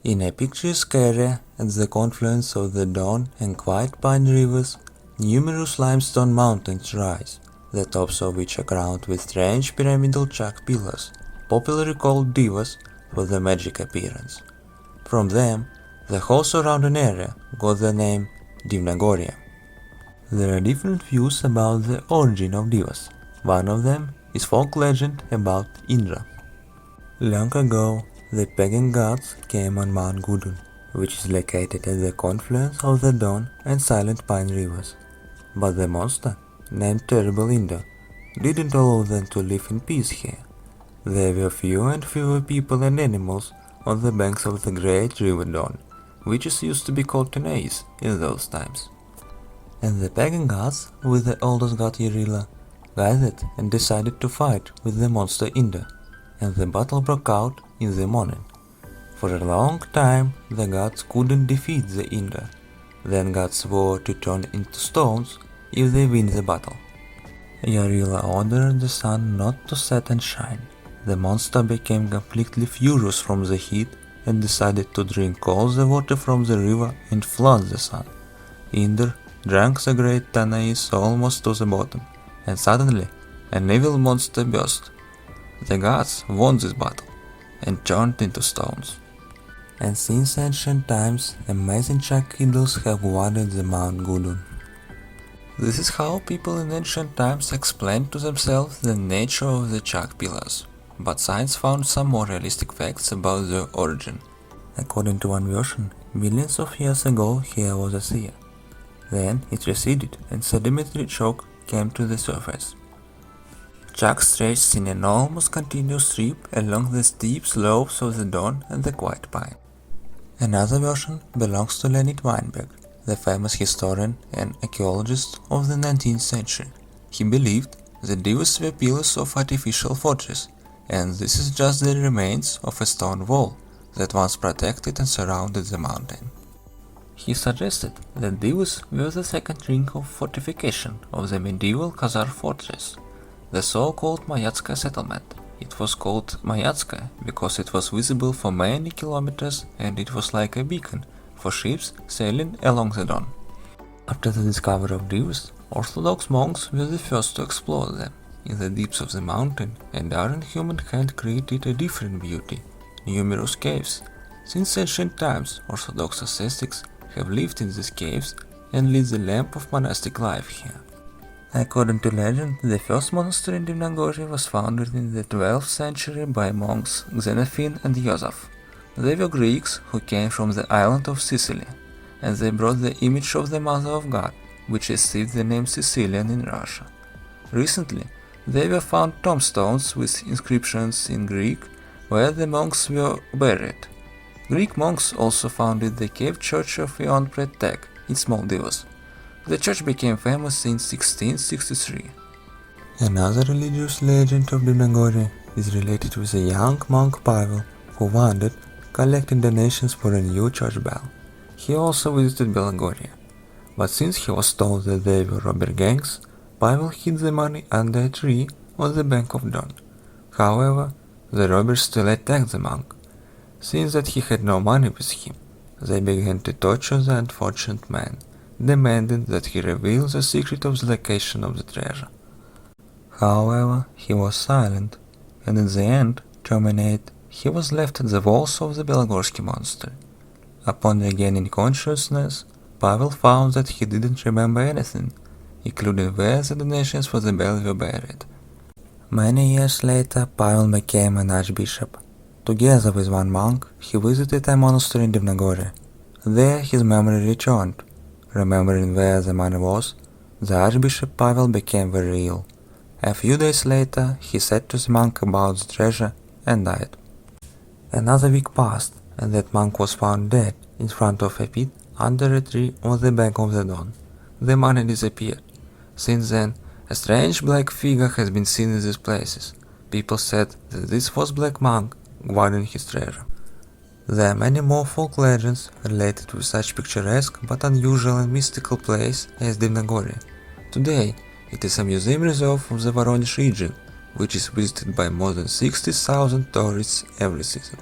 In a picturesque area at the confluence of the Don and Quiet Pine rivers, numerous limestone mountains rise, the tops of which are crowned with strange pyramidal chalk pillars, popularly called divas for their magic appearance. From them, the whole surrounding area got the name Divnogorie. There are different views about the origin of divas. One of them is folk legend about Indra. Long ago, the pagan gods came on Mount Gudun, which is located at the confluence of the Don and Silent Pine rivers. But the monster, named Terrible Indra, didn't allow them to live in peace here. There were fewer and fewer people and animals on the banks of the great river Don, which used to be called Tanais in those times. And the pagan gods, with the oldest god Yarila, gathered and decided to fight with the monster Indra, and the battle broke out in the morning. For a long time the gods couldn't defeat the Indra. Then gods swore to turn into stones if they win the battle. Yarila ordered the sun not to set and shine. The monster became completely furious from the heat and decided to drink all the water from the river and flood the sun. Indra drank the great Tanais almost to the bottom, and suddenly an evil monster burst. The gods won this battle and turned into stones. And since ancient times, amazing chalk idols have watered the Mount Gudun. This is how people in ancient times explained to themselves the nature of the chalk pillars. But science found some more realistic facts about their origin. According to one version, millions of years ago here was a sea. Then it receded and sedimentary chalk came to the surface. Chalk stretched in an almost continuous strip along the steep slopes of the Don and the Quiet Pine. Another version belongs to Leonid Weinberg, the famous historian and archaeologist of the 19th century. He believed the divas were pillars of artificial fortress, and this is just the remains of a stone wall that once protected and surrounded the mountain. He suggested that divas were the second ring of fortification of the medieval Khazar fortress, the so-called Mayatskaya settlement. It was called Mayatskaya because it was visible for many kilometers and it was like a beacon for ships sailing along the Don. After the discovery of divas, Orthodox monks were the first to explore them in the deeps of the mountain, and iron human hand created a different beauty, numerous caves. Since ancient times, Orthodox ascetics have lived in these caves and lit the lamp of monastic life here. According to legend, the first monastery in Divnogorie was founded in the 12th century by monks Xenophon and Joseph. They were Greeks who came from the island of Sicily, and they brought the image of the Mother of God, which received the name Sicilian in Russia. Recently, there were found tombstones with inscriptions in Greek where the monks were buried. Greek monks also founded the cave church of Ion Pretek in Smaldivos. The church became famous in 1663. Another religious legend of Divnogorie is related with a young monk Pavel who wandered, collecting donations for a new church bell. He also visited Belagorje, but since he was told that they were robber gangs, Pavel hid the money under a tree on the bank of Don. However, the robbers still attacked the monk. Since that he had no money with him, they began to torture the unfortunate man, demanding that he reveal the secret of the location of the treasure. However, he was silent, and in the end, terminated, he was left at the walls of the Belogorsky monastery. Upon regaining consciousness, Pavel found that he didn't remember anything, including where the donations for the bell were buried. Many years later, Pavel became an archbishop. Together with one monk, he visited a monastery in Divnogorie. There his memory returned. Remembering where the money was, the Archbishop Pavel became very ill. A few days later, he said to the monk about the treasure and died. Another week passed, and that monk was found dead in front of a pit under a tree on the bank of the Don. The money disappeared. Since then, a strange black figure has been seen in these places. People said that this was Black Monk guarding his treasure. There are many more folk legends related with such picturesque but unusual and mystical place as Divnogorie. Today, it is a museum reserve of the Voronezh region, which is visited by more than 60,000 tourists every season.